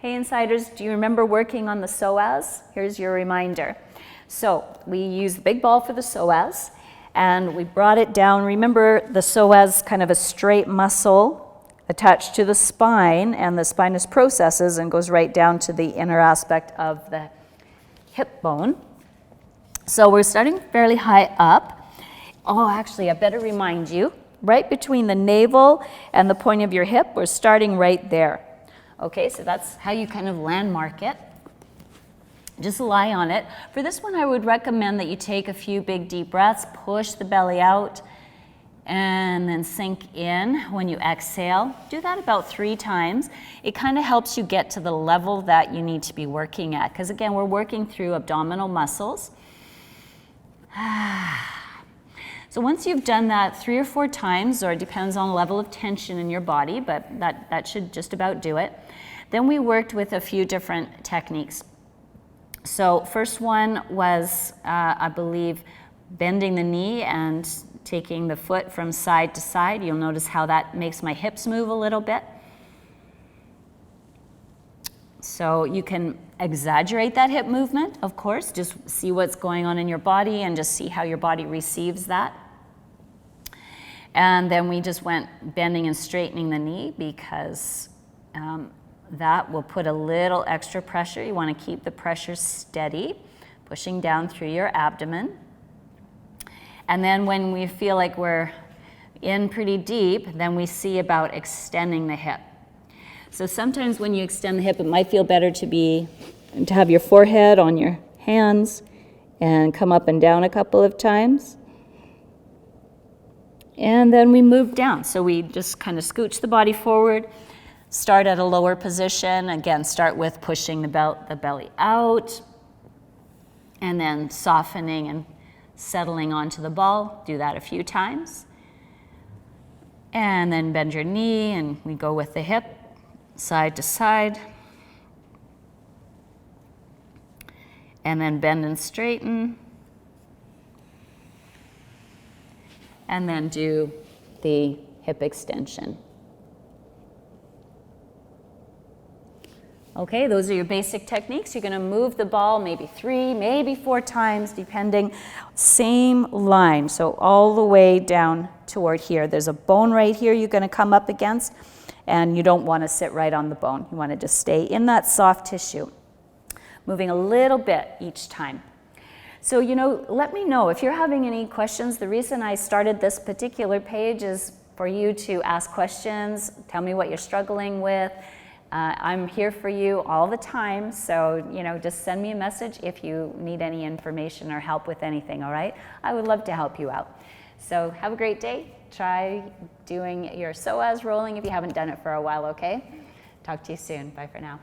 Hey Insiders, do you remember working on the psoas? Here's your reminder. So we used the big ball for the psoas, and we brought it down. Remember, the psoas kind of a straight muscle attached to the spine, and the spinous processes and goes right down to the inner aspect of the hip bone. So we're starting fairly high up. Oh, actually, I better remind you, right between the navel and the point of your hip, we're starting right there. Okay, so that's how you kind of landmark it. Just lie on it. For this one, I would recommend that you take a few big deep breaths, push the belly out, and then sink in when you exhale. Do that about 3 times. It kind of helps you get to the level that you need to be working at, because again, we're working through abdominal muscles. So once you've done that 3 or 4 times, or it depends on the level of tension in your body, but that should just about do it. Then we worked with a few different techniques. So first one was, I believe, bending the knee and taking the foot from side to side. You'll notice how that makes my hips move a little bit. So you can exaggerate that hip movement, of course, just see what's going on in your body and just see how your body receives that. And then we just went bending and straightening the knee, because that will put a little extra pressure. You want to keep the pressure steady, pushing down through your abdomen. And then when we feel like we're in pretty deep, then we see about extending the hip. So sometimes when you extend the hip, it might feel better to have your forehead on your hands and come up and down a couple of times. And then we move down. So we just kind of scooch the body forward, start at a lower position. Again, start with pushing the belly out, and then softening and settling onto the ball. Do that a few times. And then bend your knee, and we go with the hip, side to side. And then bend and straighten. And then do the hip extension. Okay, those are your basic techniques. You're going to move the ball maybe 3, maybe 4 times, depending. Same line, so all the way down toward here. There's a bone right here you're going to come up against, and you don't want to sit right on the bone. You want to just stay in that soft tissue, moving a little bit each time. So, let me know if you're having any questions. The reason I started this particular page is for you to ask questions, tell me what you're struggling with. I'm here for you all the time, so, just send me a message if you need any information or help with anything, all right? I would love to help you out. So have a great day. Try doing your psoas rolling if you haven't done it for a while, okay? Talk to you soon. Bye for now.